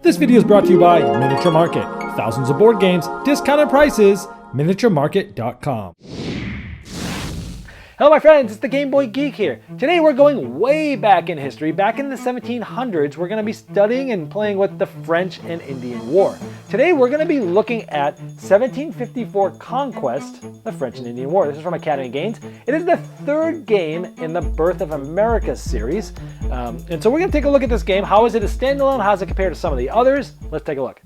This video is brought to you by Miniature Market. Thousands of board games, discounted prices, miniaturemarket.com. Hello my friends, it's the Game Boy Geek here. Today we're going way back in history. Back in the 1700s, we're going to be studying and playing with the French and Indian War. Today we're going to be looking at 1754 Conquest, the French and Indian War. This is from Academy Games. It is the third game in the Birth of America series. And so we're going to take a look at this game. How is it a standalone? How does it compare to some of the others? Let's take a look.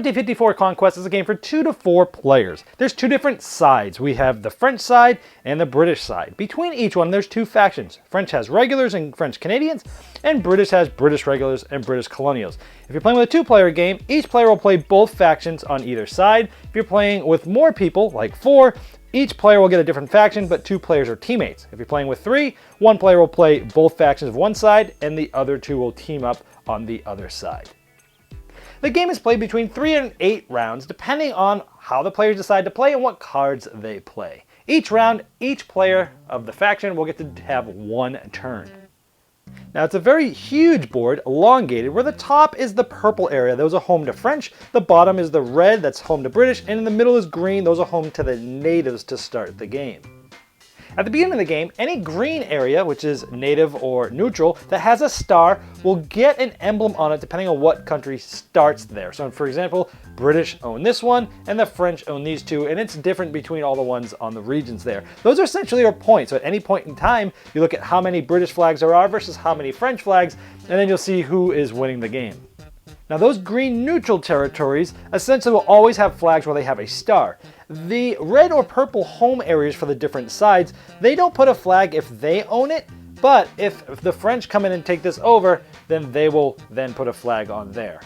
'54 Conquest is a game for 2 to 4 players. There's two different sides. We have the French side and the British side. Between each one, there's two factions. French has regulars and French Canadians, and British has British regulars and British colonials. If you're playing with a two-player game, each player will play both factions on either side. If you're playing with more people, like 4, each player will get a different faction, but 2 players are teammates. If you're playing with 3, one player will play both factions of one side, and the other 2 will team up on the other side. The game is played between 3 and 8 rounds, depending on how the players decide to play and what cards they play. Each round, each player of the faction will get to have 1 turn. Now it's a very huge board, elongated, where the top is the purple area. Those are home to French, the bottom is the red, that's home to British, and in the middle is green. Those are home to the natives to start the game. At the beginning of the game, any green area, which is native or neutral, that has a star will get an emblem on it depending on what country starts there. So for example, British own this one and the French own these 2, and it's different between all the ones on the regions there. Those are essentially your points. So at any point in time, you look at how many British flags there are versus how many French flags, and then you'll see who is winning the game. Now those green neutral territories essentially will always have flags where they have a star. The red or purple home areas for the different sides, they don't put a flag if they own it, but if the French come in and take this over, then they will then put a flag on there.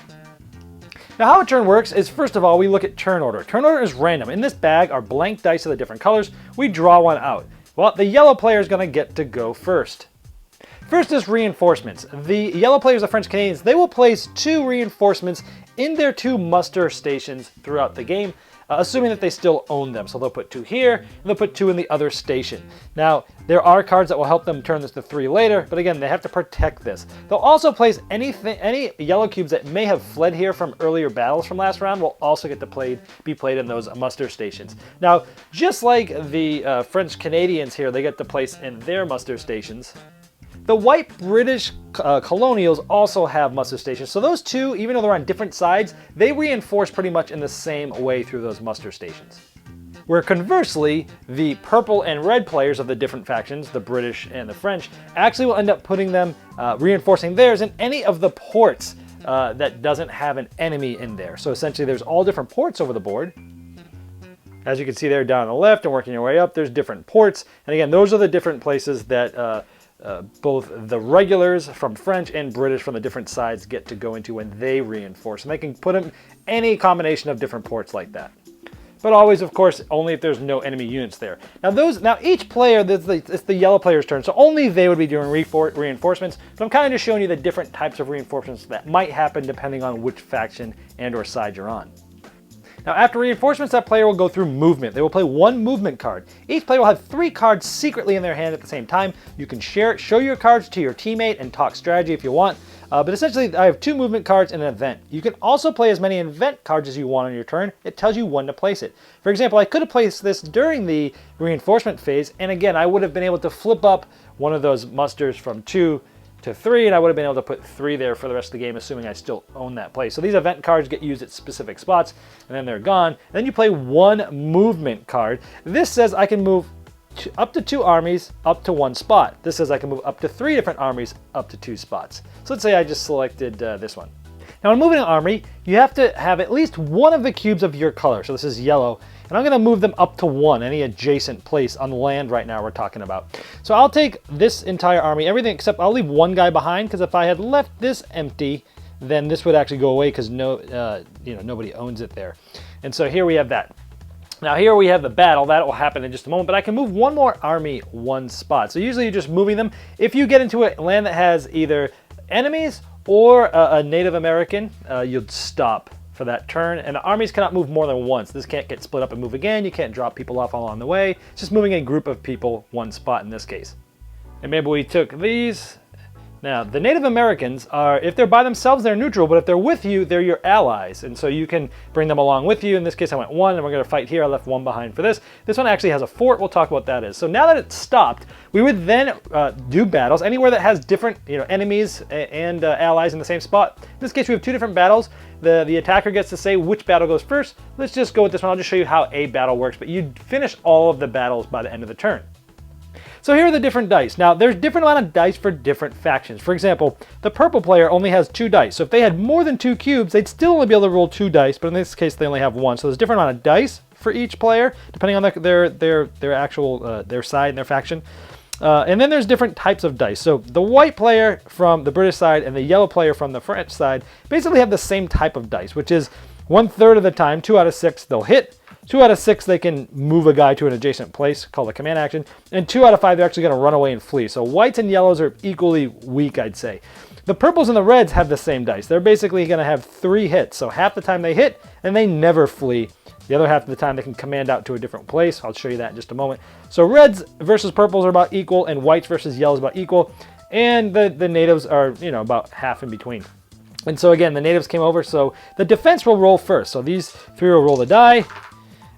Now how a turn works is, first of all, we look at turn order. Turn order is random. In this bag are blank dice of the different colors. We draw one out. Well, the yellow player is going to get to go first. First is reinforcements. The yellow players, the French Canadians, they will place 2 reinforcements in their 2 muster stations throughout the game, assuming that they still own them. So they'll put 2 here, and they'll put 2 in the other station. Now, there are cards that will help them turn this to 3 later, but again, they have to protect this. They'll also place any yellow cubes that may have fled here from earlier battles from last round will also get to be played in those muster stations. Now, just like the French Canadians here, they get to place in their muster stations. The white British colonials also have muster stations. So those 2, even though they're on different sides, they reinforce pretty much in the same way through those muster stations. Where conversely, the purple and red players of the different factions, the British and the French, actually will end up putting them, reinforcing theirs in any of the ports that doesn't have an enemy in there. So essentially there's all different ports over the board. As you can see there down on the left and working your way up, there's different ports. And again, those are the different places that both the regulars from French and British from the different sides get to go into when they reinforce. And they can put them any combination of different ports like that. But always, of course, only if there's no enemy units there. Now each player, it's the yellow player's turn, so only they would be doing reinforcements. But I'm kind of just showing you the different types of reinforcements that might happen depending on which faction and or side you're on. Now after reinforcements, that player will go through movement. They will play 1 movement card. Each player will have 3 cards secretly in their hand at the same time. You can show your cards to your teammate and talk strategy if you want. But essentially, I have 2 movement cards and an event. You can also play as many event cards as you want on your turn. It tells you when to place it. For example, I could have placed this during the reinforcement phase, and again, I would have been able to flip up one of those musters from 2 to 3, and I would have been able to put 3 there for the rest of the game, assuming I still own that place. So these event cards get used at specific spots, and then they're gone. And then you play 1 movement card. This says I can move up to 2 armies up to 1 spot. This says I can move up to 3 different armies up to 2 spots. So let's say I just selected this one. Now when moving an army, you have to have at least 1 of the cubes of your color. So this is yellow. And I'm going to move them up to 1, any adjacent place on land right now we're talking about. So I'll take this entire army, everything except I'll leave 1 guy behind, because if I had left this empty, then this would actually go away because nobody owns it there. And so here we have that. Now here we have the battle. That will happen in just a moment, but I can move one more army one spot. So usually you're just moving them. If you get into a land that has either enemies or a Native American, you'd stop for that turn, and the armies cannot move more than once. This can't get split up and move again. You can't drop people off along the way. It's just moving a group of people one spot in this case. And maybe we took these. Now, the Native Americans are, if they're by themselves, they're neutral, but if they're with you, they're your allies. And so you can bring them along with you. In this case, I went one, and we're going to fight here. I left one behind for this. This one actually has a fort. We'll talk about that is. So now that it's stopped, we would then do battles anywhere that has different enemies and allies in the same spot. In this case, we have two different battles. The attacker gets to say which battle goes first. Let's just go with this one. I'll just show you how a battle works, but you finish all of the battles by the end of the turn. So here are the different dice. Now, there's different amount of dice for different factions. For example, the purple player only has 2 dice. So if they had more than 2 cubes, they'd still only be able to roll 2 dice, but in this case, they only have 1. So there's a different amount of dice for each player, depending on their actual, their side and their faction. And then there's different types of dice. So the white player from the British side and the yellow player from the French side basically have the same type of dice, which is 1/3 of the time, 2 out of 6, they'll hit. 2 out of 6, they can move a guy to an adjacent place, called a command action. And 2 out of 5, they're actually going to run away and flee. So whites and yellows are equally weak, I'd say. The purples and the reds have the same dice. They're basically going to have 3 hits. So half the time they hit, and they never flee. The other half of the time, they can command out to a different place. I'll show you that in just a moment. So reds versus purples are about equal, and whites versus yellows about equal. And the natives are, about half in between. And so again, the natives came over, so the defense will roll first. So these 3 will roll the die.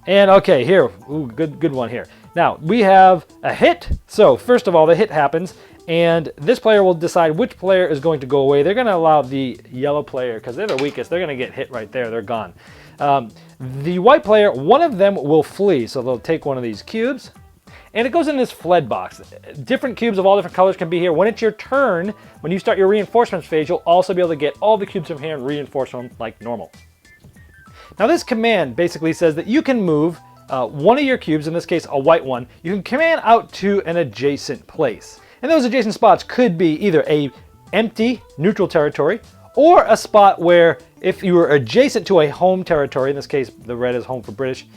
And okay, here, ooh, good one here. Now, we have a hit. So first of all, the hit happens, and this player will decide which player is going to go away. They're going to allow the yellow player, because they're the weakest, they're going to get hit right there. They're gone. The white player, one of them will flee. So they'll take one of these cubes, and it goes in this fled box. Different cubes of all different colors can be here. When it's your turn, when you start your reinforcements phase, you'll also be able to get all the cubes from here and reinforce them like normal. Now this command basically says that you can move one of your cubes, in this case a white one, you can command out to an adjacent place. And those adjacent spots could be either a empty neutral territory or a spot where if you were adjacent to a home territory, in this case the red is home for British,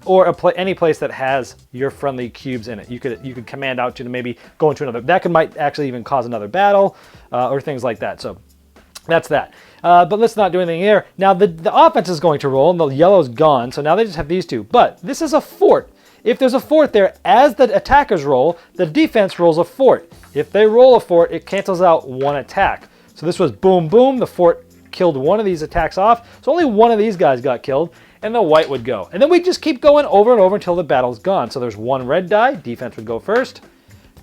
or any place that has your friendly cubes in it. You could command out to maybe go into another. That might actually even cause another battle or things like that. So that's that. But let's not do anything here. Now the offense is going to roll, and the yellow's gone, so now they just have these 2. But this is a fort. If there's a fort there, as the attackers roll, the defense rolls a fort. If they roll a fort, it cancels out 1 attack. So this was boom, boom. The fort killed one of these attacks off. So only one of these guys got killed, and the white would go. And then we just keep going over and over until the battle's gone. So there's 1 red die. Defense would go first.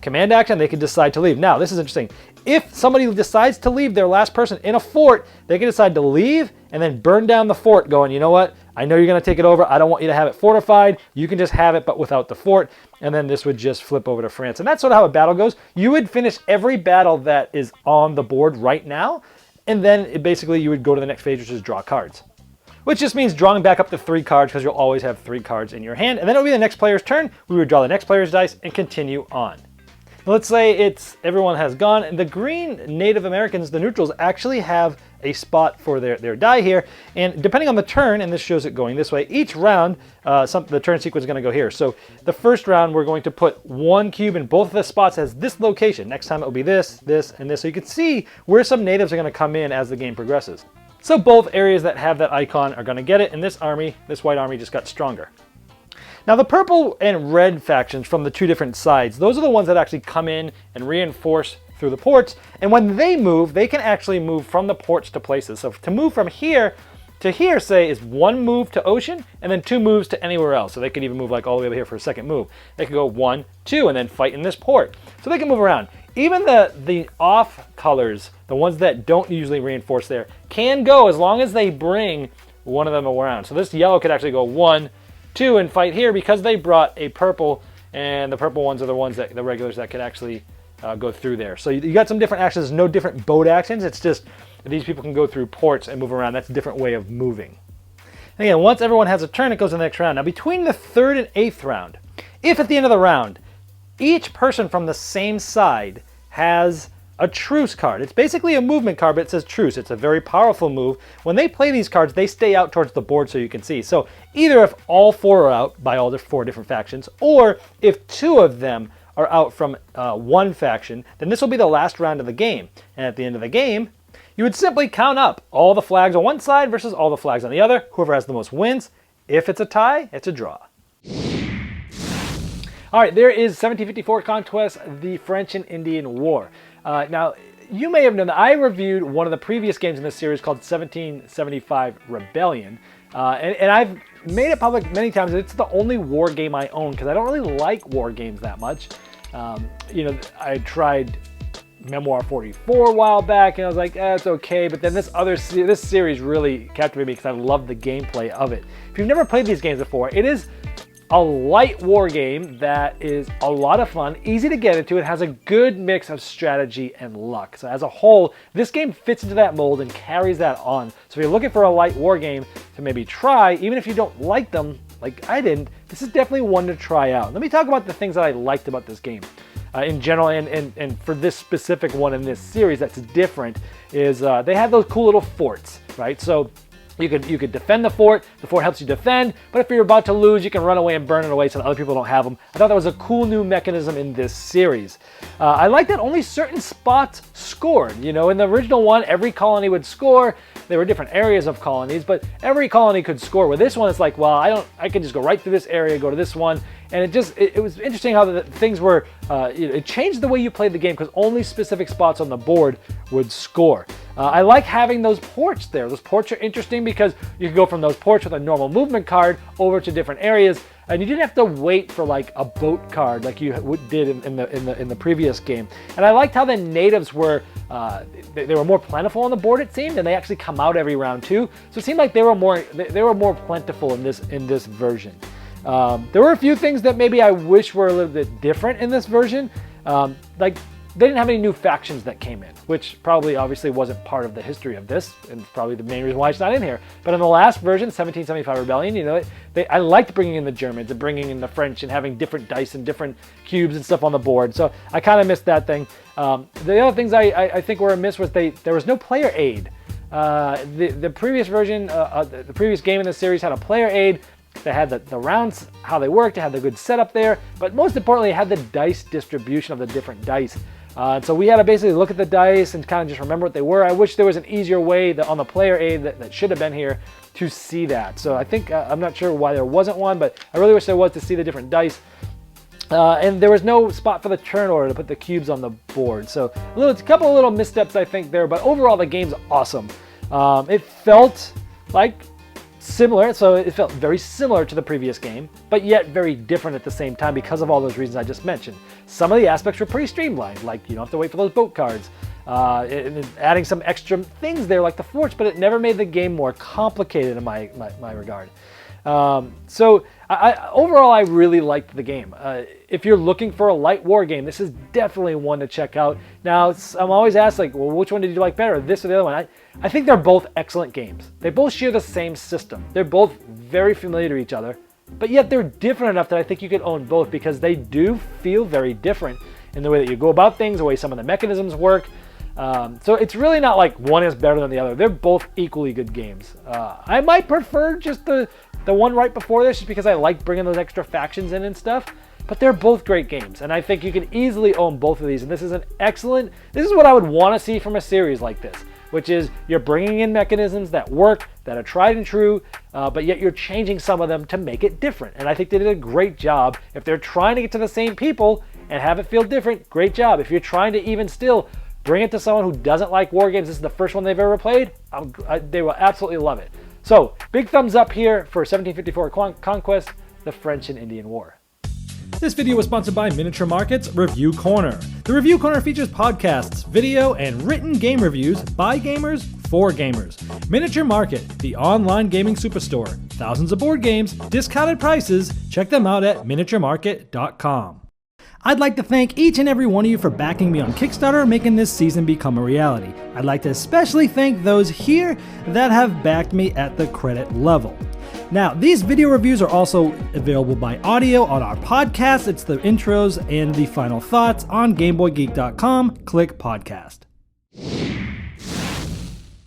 Command action, they can decide to leave. Now, this is interesting. If somebody decides to leave, their last person in a fort, they can decide to leave and then burn down the fort going, you know what? I know you're going to take it over. I don't want you to have it fortified. You can just have it, but without the fort. And then this would just flip over to France. And that's sort of how a battle goes. You would finish every battle that is on the board right now. And then basically you would go to the next phase, which is draw cards. Which just means drawing back up to 3 cards, because you'll always have 3 cards in your hand. And then it'll be the next player's turn. We would draw the next player's dice and continue on. Let's say everyone has gone, and the green Native Americans, the neutrals, actually have a spot for their die here. And depending on the turn, and this shows it going this way, each round, the turn sequence is going to go here. So the first round, we're going to put 1 cube in both of the spots as this location. Next time it will be this, this, and this. So you can see where some natives are going to come in as the game progresses. So both areas that have that icon are going to get it, and this white army just got stronger. Now the purple and red factions from the 2 different sides, those are the ones that actually come in and reinforce through the ports. And when they move, they can actually move from the ports to places. So to move from here to here, say, is 1 move to ocean and then 2 moves to anywhere else. So they could even move like all the way over here for a second move. They could go 1, 2, and then fight in this port. So they can move around. Even the off colors, the ones that don't usually reinforce there, can go as long as they bring one of them around. So this yellow could actually go 1, 2 and fight here because they brought a purple, and the purple ones are the ones that the regulars that could actually go through there. So you got some different actions. There's no different boat actions. It's just these people can go through ports and move around. That's a different way of moving. And again, once everyone has a turn, it goes to the next round. Now between the 3rd and 8th round, if at the end of the round each person from the same side has a Truce card. It's basically a movement card, but it says Truce. It's a very powerful move. When they play these cards, they stay out towards the board so you can see. So either if all 4 are out by all the 4 different factions, or if 2 of them are out from one faction, then this will be the last round of the game. And at the end of the game, you would simply count up all the flags on one side versus all the flags on the other. Whoever has the most wins. If it's a tie, it's a draw. All right, there is 1754 Conquest, the French and Indian War. Now, you may have known that I reviewed one of the previous games in this series called 1775 Rebellion. And I've made it public many times. It's the only war game I own because I don't really like war games that much. I tried Memoir 44 a while back and I was like, it's okay. But then this series really captivated me because I love the gameplay of it. If you've never played these games before, it is a light war game that is a lot of fun, easy to get into. It has a good mix of strategy and luck. So as a whole, this game fits into that mold and carries that on. So if you're looking for a light war game to maybe try, even if you don't like them like I didn't, this is definitely one to try out. Let me talk about the things that I liked about this game. In general, and for this specific one in this series that's different, is they have those cool little forts, right? So you could defend the fort helps you defend, but if you're about to lose, you can run away and burn it away so that other people don't have them. I thought that was a cool new mechanism in this series. I like that only certain spots scored. In the original one, every colony would score. There were different areas of colonies, but every colony could score. With this one, it's like, well, I can just go right through this area, go to this one. And it was interesting how the things were, it changed the way you played the game because only specific spots on the board would score. I like having those ports there. Those ports are interesting because you can go from those ports with a normal movement card over to different areas, and you didn't have to wait for like a boat card like you did in the previous game. And I liked how the natives were, they were more plentiful on the board, it seemed, and they actually come out every round too. So it seemed like they were more plentiful in this version. There were a few things that maybe I wish were a little bit different in this version. Like they didn't have any new factions that came in, which probably obviously wasn't part of the history of this, and probably the main reason why it's not in here. But in the last version, 1775 Rebellion, I liked bringing in the Germans and bringing in the French and having different dice and different cubes and stuff on the board. So I kind of missed that thing. The other things I think were amiss was there was no player aid. The previous version, the previous game in the series had a player aid. They had the rounds, how they worked, they had the good setup there, but most importantly, it had the dice distribution of the different dice. So we had to basically look at the dice and kind of just remember what they were. I wish there was an easier way on the player aid that should have been here to see that. So I think, I'm not sure why there wasn't one, but I really wish there was to see the different dice. And there was no spot for the turn order to put the cubes on the board. So a couple of little missteps I think there, but overall the game's awesome. It felt like similar, so it felt very similar to the previous game, but yet very different at the same time because of all those reasons I just mentioned. Some of the aspects were pretty streamlined, like you don't have to wait for those boat cards, and adding some extra things there like the forts, but it never made the game more complicated in my regard. So overall, I really liked the game. If you're looking for a light war game, this is definitely one to check out. Now, I'm always asked, like, well, which one did you like better, this or the other one? I think they're both excellent games. They both share the same system. They're both very familiar to each other, but yet they're different enough that I think you could own both because they do feel very different in the way that you go about things, the way some of the mechanisms work. So it's really not like one is better than the other. They're both equally good games. I might prefer just the one right before this just because I like bringing those extra factions in and stuff, but they're both great games. And I think you can easily own both of these. And this is this is what I would want to see from a series like this, which is you're bringing in mechanisms that work, that are tried and true, but yet you're changing some of them to make it different. And I think they did a great job. If they're trying to get to the same people and have it feel different, great job. If you're trying to even still bring it to someone who doesn't like war games, this is the first one they've ever played, they will absolutely love it. So, big thumbs up here for 1754 Conquest, the French and Indian War. This video was sponsored by Miniature Market's Review Corner. The Review Corner features podcasts, video, and written game reviews by gamers for gamers. Miniature Market, the online gaming superstore. Thousands of board games, discounted prices. Check them out at miniaturemarket.com. I'd like to thank each and every one of you for backing me on Kickstarter and making this season become a reality. I'd like to especially thank those here that have backed me at the credit level. Now, these video reviews are also available by audio on our podcast. It's the intros and the final thoughts on GameBoyGeek.com. Click podcast.